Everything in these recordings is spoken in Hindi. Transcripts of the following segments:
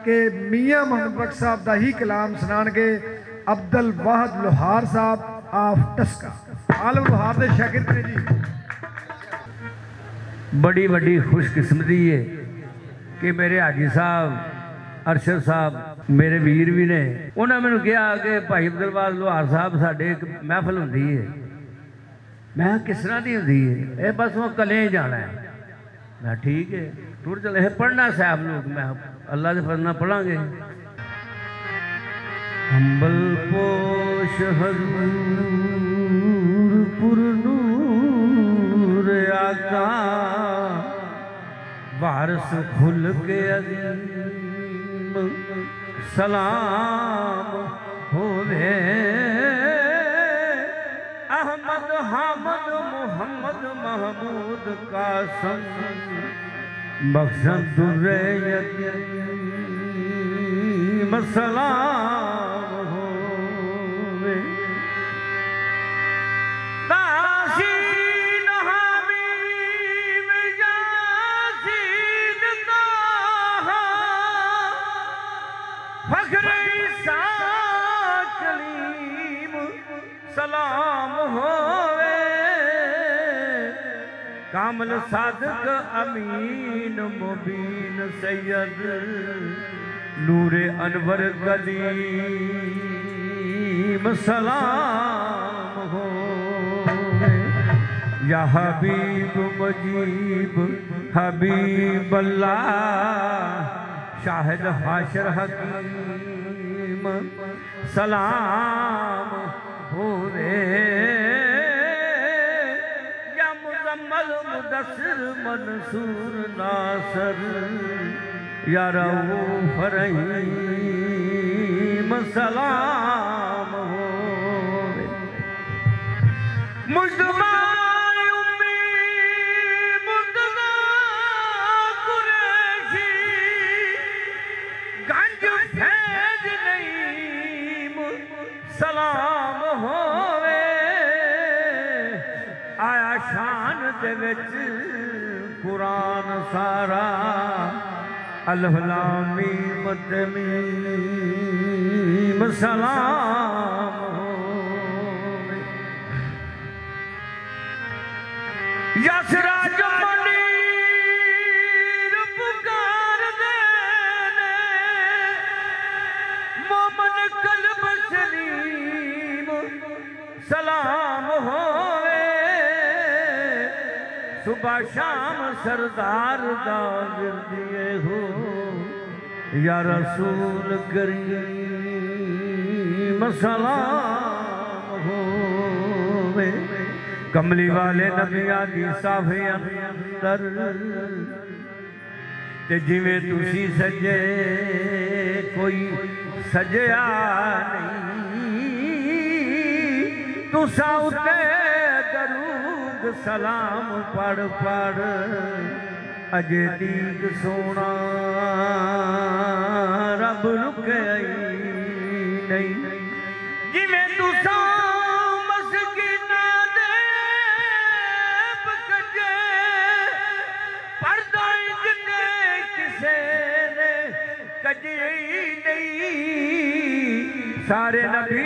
कि मियाँ मोहम्मद बख्श साहब का ही कलाम सुनाएंगे अब्दुल वाहद लोहार साहब आफ टस्का। आलम लोहार के शागिर्द ने जी। बड़ी बड़ी खुशकिस्मती है कि मेरे हाजी साहब अरशद साहब मेरे वीर भी ने। उन्होंने मैंने कहा कि भाई अब्दुल वाहद लोहार साहब साढ़े एक महफल होती है। मैं किस तरह की होती है? ये बस वो कले जाना है। मैं ठीक है टूर चले पढ़ना साहब लोग। मैं अल्लाह के फजल पढ़ांगे। अंबल पोश हजूर पुरनूर आका वारस खुल के अजीम सलाम होवे। अहमद हामद मोहम्मद महमूद कासम बख्शन दुर्रे यतीम सलाम होवे। तासीन हमीम यासीन ताहा फख्र ईसा कलीम सलाम होवे। कामल सादक अमीन मुबीन सैयद नूरे अनवर कदीम सलाम हो। या हबीब मजीब हबीब अल्लाह शाहिद हाशर हकीम सलाम हो रे। मुदस्सिर मंसूर नासर या रऊफ रहीम सलाम हो। मुजतबा उम्मी मुर्तज़ा कुरैशी गंज फैज नईम सलाम होवे। आया शान दे विच कुरान सारा अलिफ लाम मीम तमीम सलाम होवे। यसराज मनीर पुकार देने मोमन कल्ब सलीम सलाम होवे। सुबह शाम सरदार दा विरदिए हो या रसूल करीम सलाम होवे। कमली वाले नबिया दी साफे अंदर ते जिवें तुसी सजे कोई सजया नहीं। तुसा उते दरूद सलाम पढ़ पढ़ अजे दीद सोना रब रुके नहीं। जिवें तुसा मस्किना दे कजे पर्दा इंजने किसे ने कजे नहीं। सारे नबी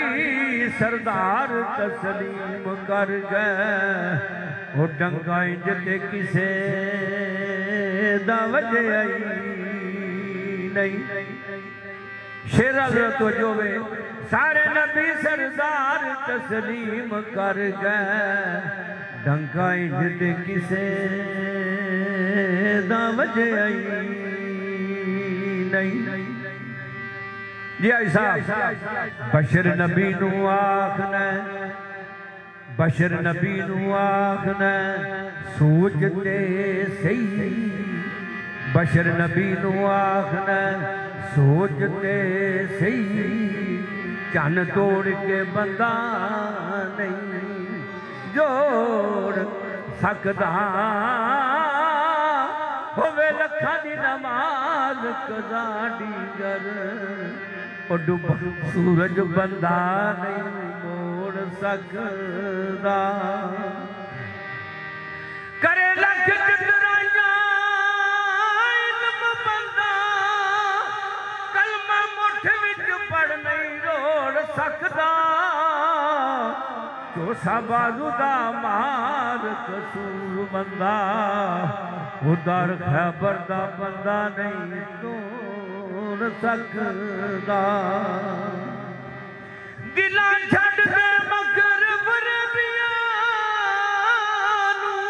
सरदार तस्लीम कर गए वो डंगा इंजते किसे दा वजे आई नहीं। शेर हज़रत जोवे सारे नबी सरदार तस्लीम कर गए डंगा इंजते किसे दा वजे आई नहीं। जी ऐसा बशर नबी नू आखना बशर नबी नू आखना सोचते सही। बशर नबी नू आखना सोचते सही। चन तोड़ के बंदा नहीं जोड़ सकदा होवे लखा दी नमाज कदा डीगर ओ डुब सूरज बंदा नहीं मोड़ सकदा। करे लख चितराइयां इल्म बंदा ਝੂਠ ਵਿੱਚ ਪੜ ਨਹੀਂ ਰੋੜ ਸਕਦਾ ਜੋ ਸਾਬਾਜ਼ੂ ਦਾ ਮਾਰ ਕਸੂਰ ਬੰਦਾ ਉਦਰ ਖੈਬਰ ਦਾ ਬੰਦਾ ਨਹੀਂ ਤੋੜ ਸਕਦਾ ਦਿਲਾਂ ਛੱਡ ਦੇ ਮਗਰ ਵਰਬੀਆਂ ਨੂੰ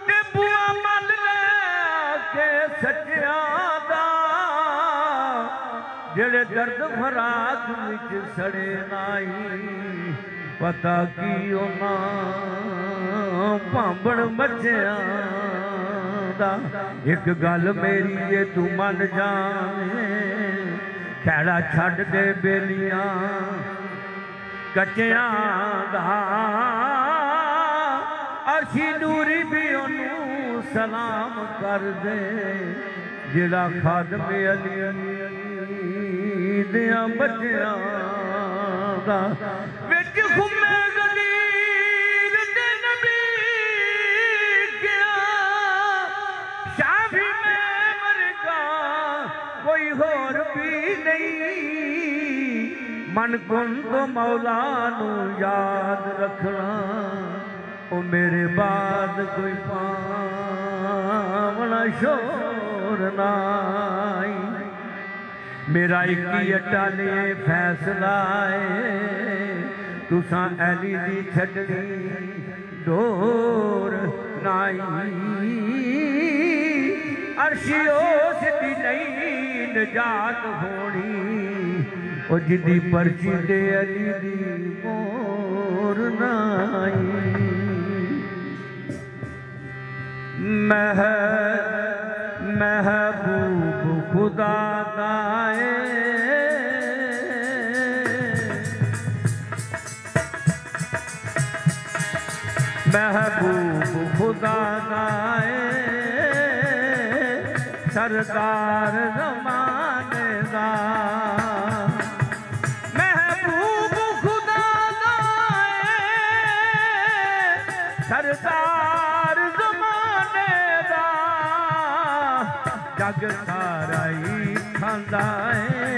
ਤੇ ਬੂਆ ਮੰਨ ਲੈ ਕੇ ਸੱਚਿਆਂ ਦਾ ਜਿਹੜੇ ਦਰਦ ਫਰਾਕ ਵਿੱਚ ਸੜੇ ਨਾਈ ਪਤਾ ਕੀ ਉਹਨਾਂ ਭਾਂਬੜ ਬੱਚਿਆਂ ਦਾ ਇੱਕ ਗੱਲ ਮੇਰੀ ਜੇ ਤੂੰ ਮੰਨ ਜਾਵੇਂ ਖੈੜਾ ਛੱਡ ਦੇ ਬੇਲੀਆਂ ਕੱਚਿਆਂ ਦਾ ਅਰਸ਼ੀ ਨੂਰੀ ਵੀ ਉਹਨੂੰ ਸਲਾਮ ਕਰ ਦੇ ਜਿਹੜਾ ਖਾਦਮ ਅਲੀ ਦਿਆਂ ਬੱਚਿਆਂ ਦਾ ਵਿੱਚ ਘੁੰਮੇ ਗਲੀਲ ਤੇ ਨਬੀ ਗਿਆ ਸ਼ਾਫੀ ਮੈਂ ਮਰਗਾ ਕੋਈ ਹੋਰ ਵੀ ਨਹੀਂ ਮਨ ਕੁੰਨ ਤੋਂ ਮੌਲਾ ਨੂੰ ਯਾਦ ਰੱਖਣਾ ਉਹ ਮੇਰੇ ਬਾਦ ਕੋਈ ਪਾਵਣਾ ਸ਼ੋਰ ਨਾਈ मेरा एक ही अटाले फैसला है तुसां अली दी छड्डनी डोर नाई अर्शी उस दी नहीं नजात होनी ओ जिदी पर्ची दे अली दी मोर नाई महबूब खुदा दाए महबूब खुदा दाए सरदार ज़माने दा महबूब खुदा दाए सरदार ज़माने दा जग सारा ही खांदा है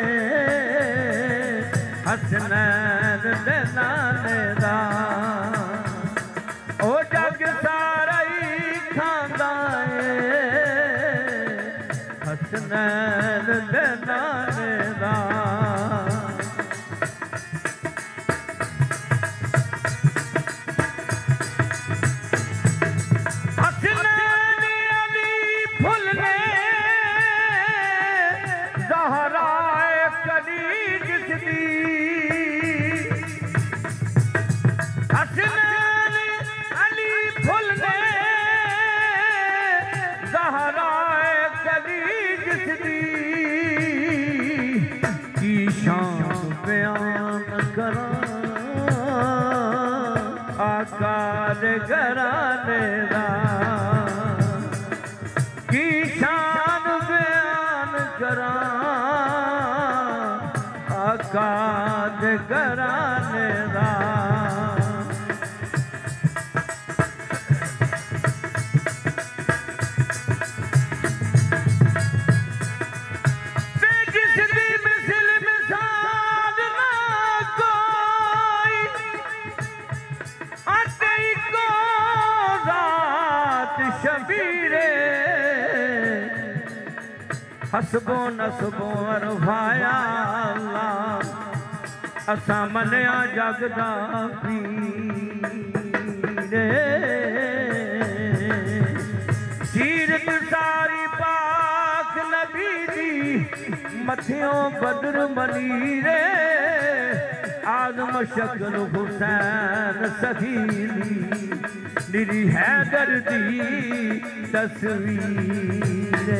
हसनैन दे नाने दा ओ जग सारा ही खांदा है हसनैन दे नाने दा घराने दा की शान बयान करा आका दे घराने दा हसबो नसबो अरफाया अल्लाह असा मनिया जगदा पीरे सीरत सारी पाक नबी दी मथियों बदर मनीरे आदम शक्ल हुसैन सखीली निरी हैदर दी तस्वीर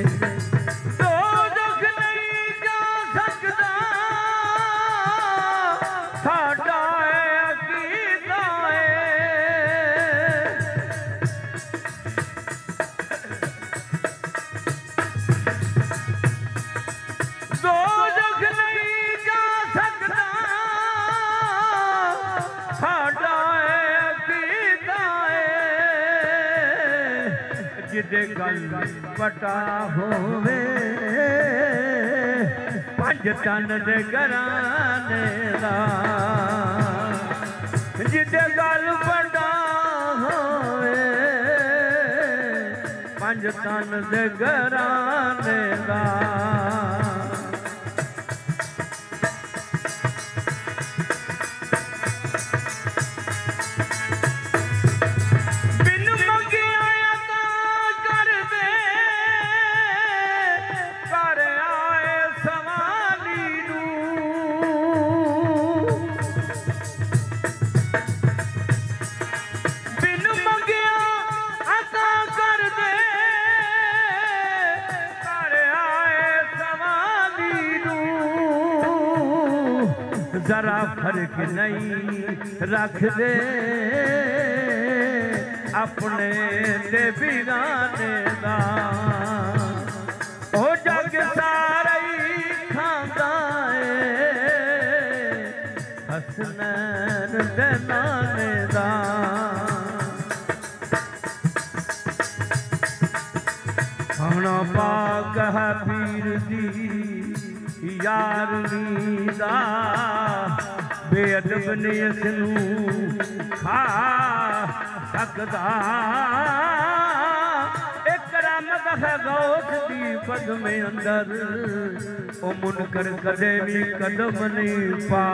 जिदे गल बटा होवे पंच पंज तन दे घराने दा जिदे गल बड़ा होए पंज तन दे घराने दा जरा फर्क नहीं रख दे अपने ते बिगाने दा ओ जग सारा ही खांदा है हसनैन दे नाने दा खाना पाक है पीर दी यारनी दा बेअदब ने इसनू खा सकदा एक रहमत है गौस दी पदमे अंदर ओ मुनकर कदे भी कदम नहीं पा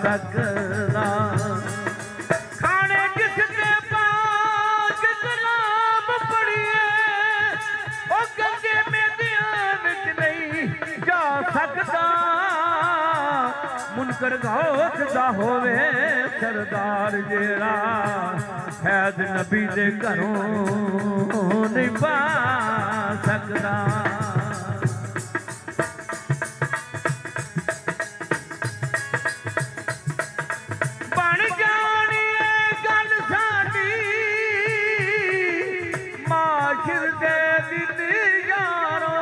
सकदा खाने किसने पाक कलाम पढ़िए ओ गंगे में दिया विच नहीं जा सकदा मुनकर गौस दा होवे सरदार जेड़ा फैज नबी दे घरों नहीं पा सकदा बन जानी है गल साडी माशिर दे दिन यारो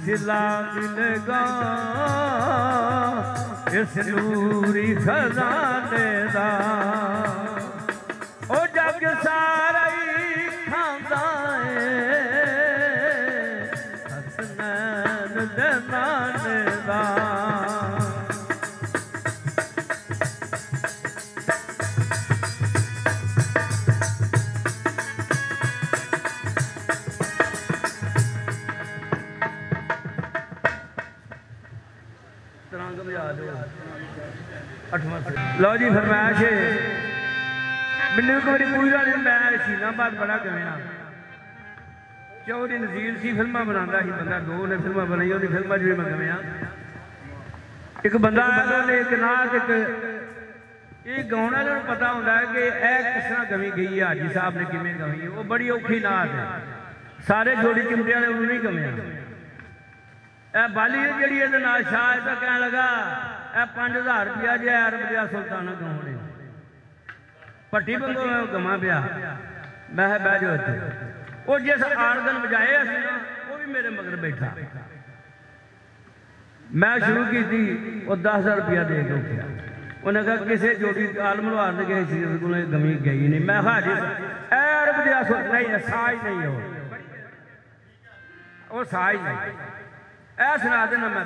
सिला मिलेगा इस नूरी खजाने दा ओ जग सारा ही खांदा है हसनैन दे नाने दा लो जी फरमाइश मैंने एक बार पूरा दिन मैं शीनाबाद बड़ा गया चौधरी नज़ीर सी फिल्मा बनाता ही बंदा दो ने फिल्मा बनाई उन्हें फिल्मा जो मैं गया एक बंदा एक नात एक ये गाने वाले पता होता है कि यह किस तरह गवी गई है हाजी साहब ने किमें गवी है वो बड़ी औखी नात है सारे जोड़ी चिमटे वाले उन्होंने ही गविया बाली जी शाह तो कह लगा 5000 रुपया जे अरब दिया सुल्ताना गाँव भट्टी बंगो मैं गवा पिया मैं बह जाओ इतने वो जिस आर्गन बजाए वो भी मेरे मगर बैठा मैं शुरू की थी वो 10,000 रुपया दे के उठा उन्हें कहा किसी जोड़ी आलम लुहार ने गए को गमी गई नहीं मैं हाजी अरब दिया नहीं साज नहीं वो साज नहीं ऐ सुना देना मैं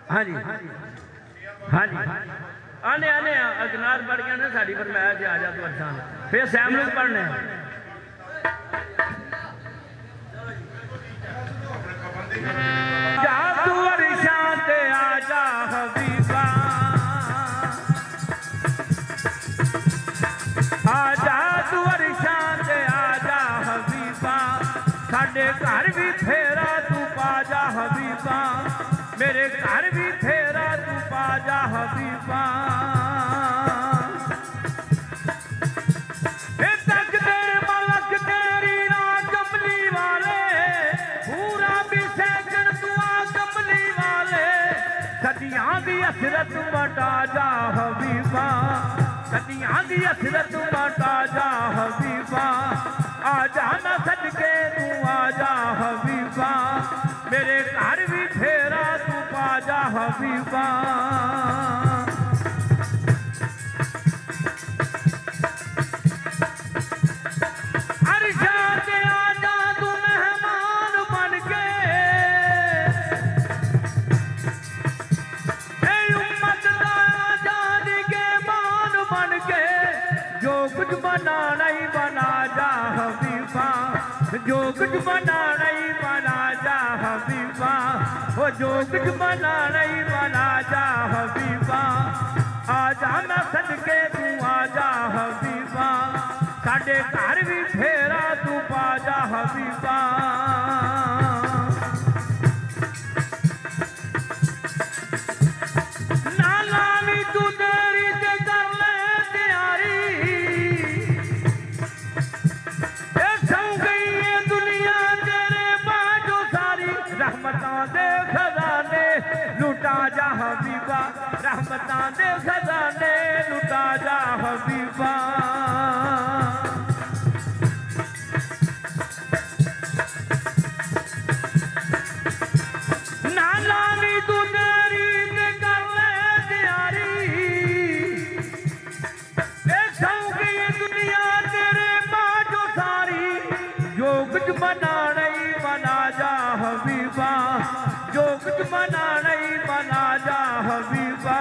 हाँ जी हाँ जी आने आने अगनार पढ़ गया ना साड़ी पर मैं आ जा तो अच्छा फिर सैम लोग पढ़ने जा तू अरशां ते आजा हबीबा आजा तू अरशां ते आजा हबीबा साडे घर भी फेरा तू पाजा हबीबा मेरे घर भी फेरा तू पाजा हबीबा तक दे मलक तेरी ना कमली वाले पूरा भी सैकड़ दुआ कमली वाले सदियां दी असरत बटा जा हबीबा सदियां दी असरत बटा जा हबीबा आ जाना सदके तू आ जा हबीबा मेरे घर भी फेरा तू पा जा हबीबा। जो कुछ बना नहीं बना जा हबीबा, वो जो कुछ बना नहीं बना जा हबीबा। आजा मैं सदके तू आजा हबीबा, साडे घर भी फेरा तू पा जा हबीबा। नाला भी तू तेरी ते कर ले तैयारी, रहमतां दे खजाने लुटा जा हबीबा, रहमतां दे खजाने लुटा जा हबीबा। नाला भी तू तेरी ते कर ले तैयारी, शौकी दुनिया तेरे बाजो सारी। जो कुछ बना नहीं बना जा हबीबा, जो कुछ बना नहीं बना जा हबीबा।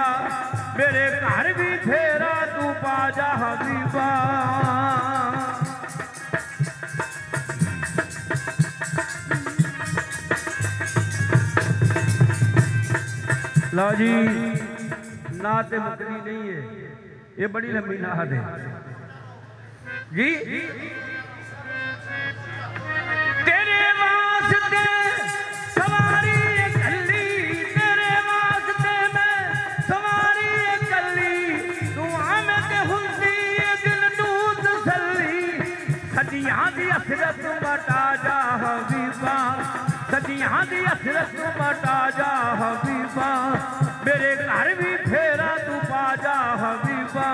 मेरे घर भी फेरा तू पा जा हबीबा। लो जी, नात मुकनी नहीं है, ये बड़ी लंबी नात है जी। तेरे वास्ते सवारी कली, तेरे वास्ते मैं सवारी कली, दुआ में ते हुंदी दिल नू तसल्ली। सदियां दी हसरत मटा जा हबीबा, सदियां दी हसरत मटा जा हबीबा। मेरे घर भी फेरा तू पा जा हबीबा।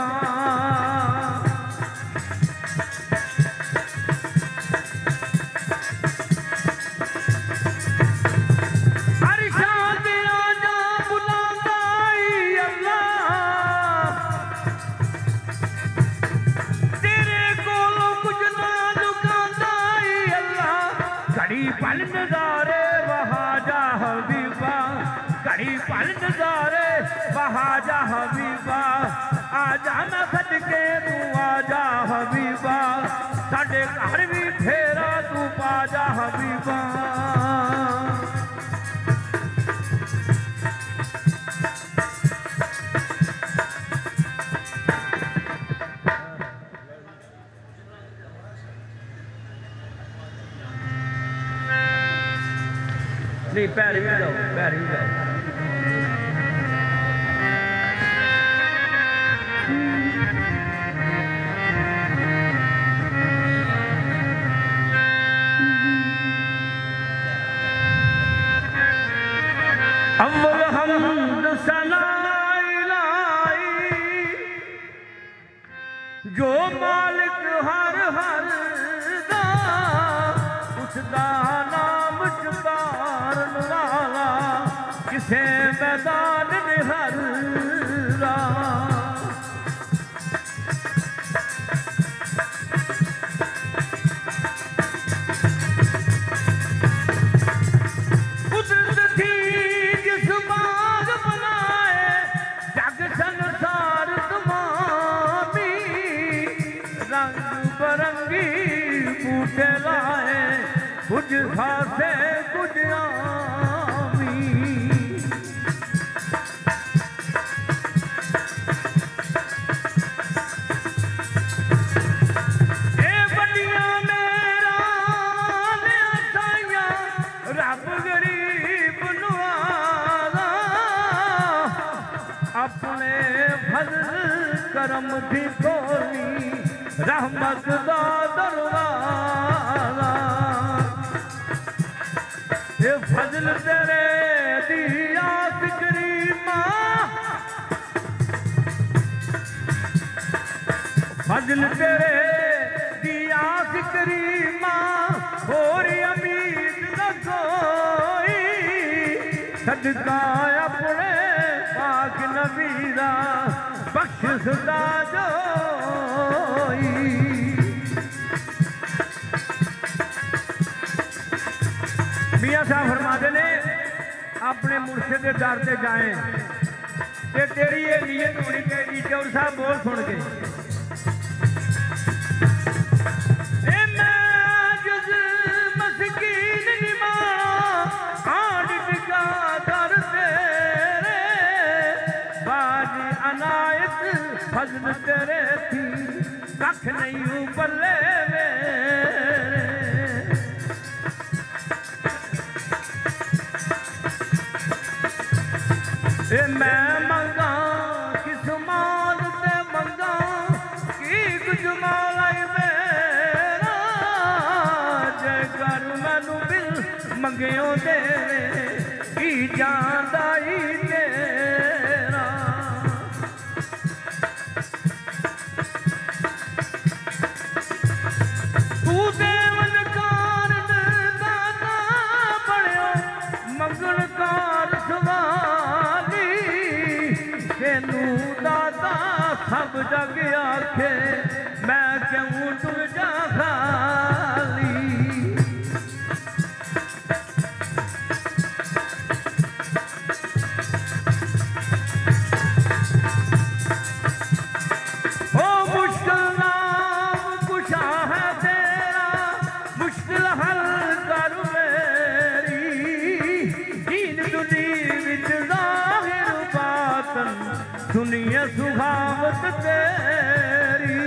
पल नजारे वहा जा हबीबा, घड़ी पल नजारे वहा जा हबीबा। आजा मैं सदके तू आजा हबीबा, साडे घर भी फेरा तू पा जा हबीबा। नहीं पैर भी जाओ, पैर भी जाओ। अव्वल हमद सना इलाही, जो मालिक हर हर दा, उसदा नाम चुकारन वाला, किसे मैदान निहर रा। कुदरत थी जिस बाग बनाए, जग संसार तमामी, रंग बरंगी बूटे लाए, कुछ खासे कुछ आमी। ए बड़िया मेरा ने आसाइया, रब गरीब नवाजा, अपने फजल करम दी खोली, रहमत दा दरवाजा। ये फजल तेरे दिया फिक्री माँ, फजल तेरे दिया फिक्री माँ, और उम्मीद न कोई। सदका अपने पाक नबी दा बख्श सदा जोई। मियाँ साहब फरमाते ने अपने मुर्शिद के दर से जाए ते तेरी ये नीयत होनी चाहिए। चौर साहब बोल सुन के फजल तेरे थी कख नहीं बल्ले मेरे। ए मैं मंगा किस माल ते मंगा की कुछ मालाई मेरा जे कर मैनू बिल मंगियो देवे की जांदा ही तेरा। तू देवन कारण दाता बड़ियो मंगण कार सवाली तेनू दाता सब जग आखे मैं क्यों तुर जा खाली। ओ मुश्किल नाम कुशा है तेरा मुश्किल हल कर मेरी दीन दुनी विच ज़ाहिर बातन सुनिए सुहावत तेरी।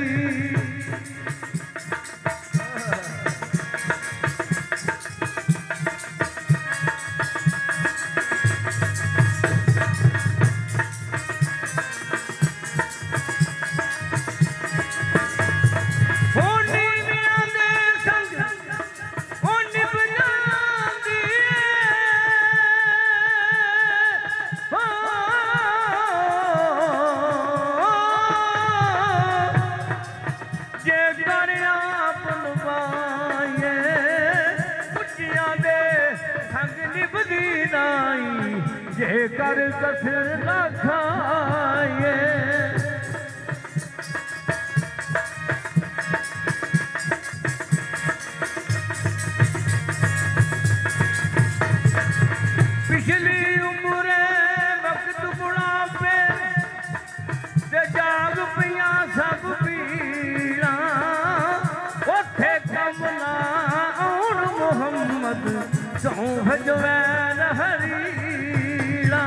जे कर कसर न खाए पिछली उम्र वक्त बुढ़ापे ते जाग पिया सब पीड़ा उथे कम ना आउण मुहम्मद सौंफ जवैन हरीड़ा।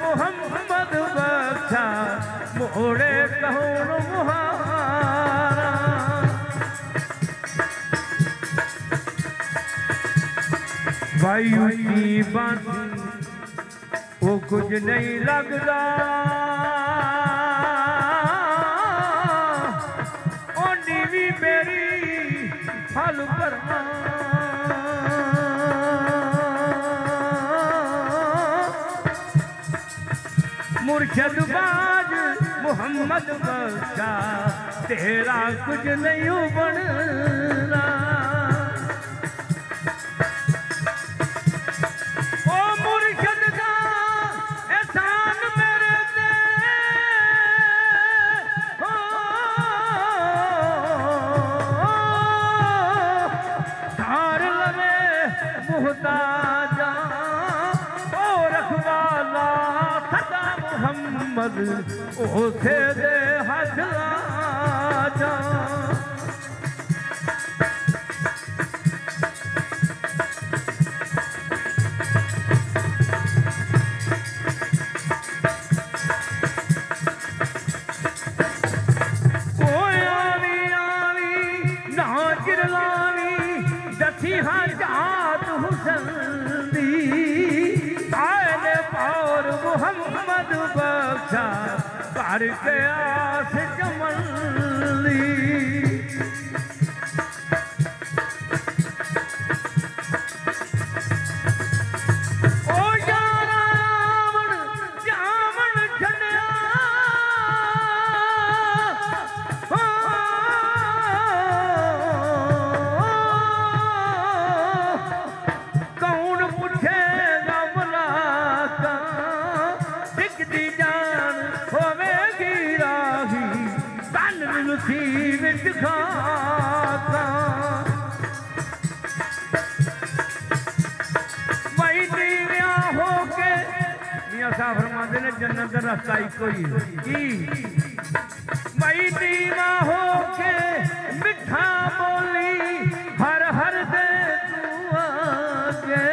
मुहम्मद बख्शा मोड़े कौन मुहारा। वायु की बांसी वो कुछ नहीं लगता ओनी भी मेरी फल भरना। मुर्शद बाज मुहम्मद बख्शा तेरा कुछ नहीं बनना। ओ मुर्शद का एहसान मेरे ते धार लवे मुहताजा ओ रखवाला सदा मुहम्मद ओसे दे हाथ लाजा। जात हुसन दी आए ने पार मुहम्मद बख्शा घर के आस जमन दी फरमाते ने जन्नत का रास्ता इको ही की मई दीवा हो के मिठा बोली हर हर दे तू आगे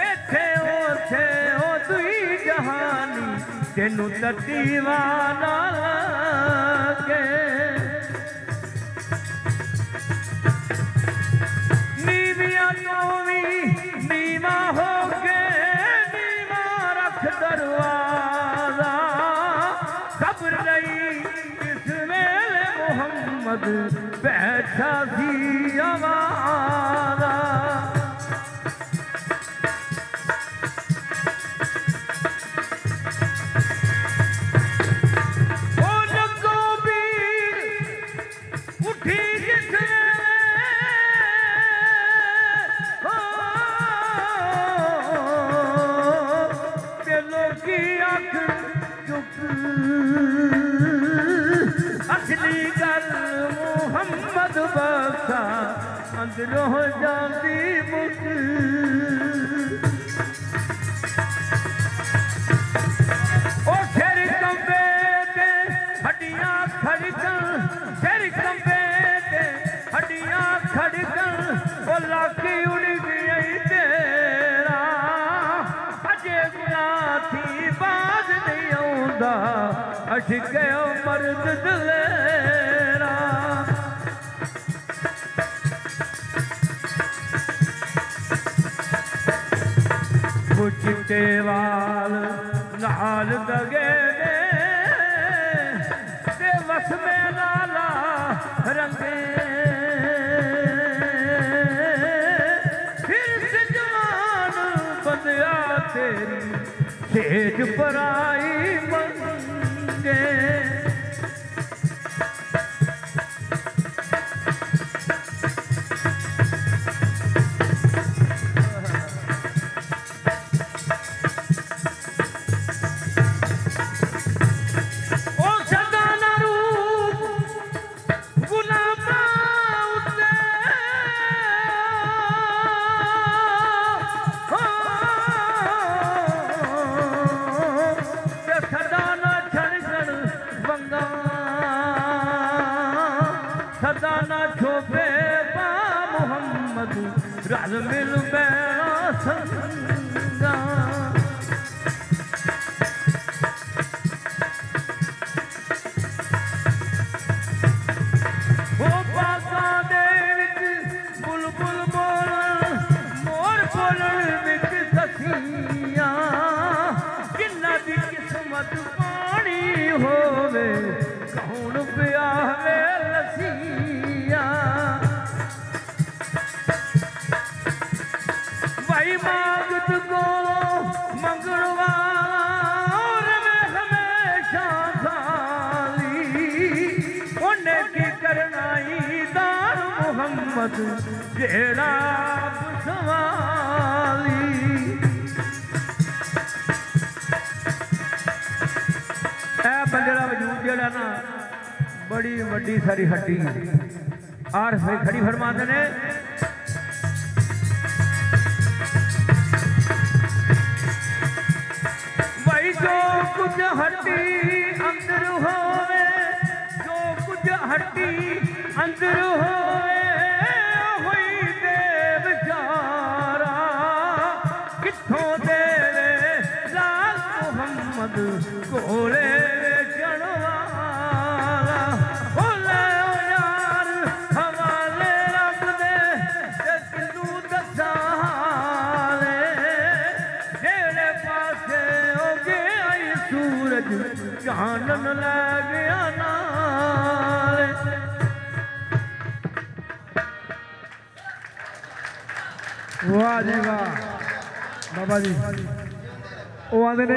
इथे ओथे ओ दुई जहानी तेनू दीवाना के नीविया तो भी नीवा हो के दरवाजा खबर नहीं इस वेले मोहम्मद बैठा सी आवारा ओ लगो बीर उठी जिस असली गल मोहम्मद बख्शा अंदरों जाती मुझ ओ सिर कंबे ते हड्डियां खड़कन सिर कंबे ते हड्डियां खड़कन ओ लाकी उड़ गई तेरा अजे गुना थी बाज नहीं आउंदा अशके मर्द दलेरा चिट्टे वाल नाल दगे ते वस में लाला रंगे फिर से जवान बंदिया तेरी सेज पराई मंगे सदाना छोपे बा मोहम्मद रल मिल बैरा संगा वो बागा दे विच बुलबुल बोलन मोर बोलन विच सखियां जिन्ना दी किस्मत पानी होवे कौन ब्याहे भाई मांगत को मंगलवार में हमेशा साली उन्हें की करनाई दार मोहम्मद जेड़ा सवाली बंदे का वजूद जेड़ा ना बड़ी वड्डी सारी हड्डी आर खड़ी फरमाते ने भाई जो कुछ हड्डी अंदर होवे जो कुछ हड्डी अंदर होवे होई दे बेचारा किथों देवे लाल मोहम्मद कोले ਚਾਨਣ ਲੈ ਗਿਆ ਨਾਲ। ਵਾਹ ਜੀ ਵਾਹ ਬਾਬਾ ਜੀ। ਉਹ ਆਂਦੇ ਨੇ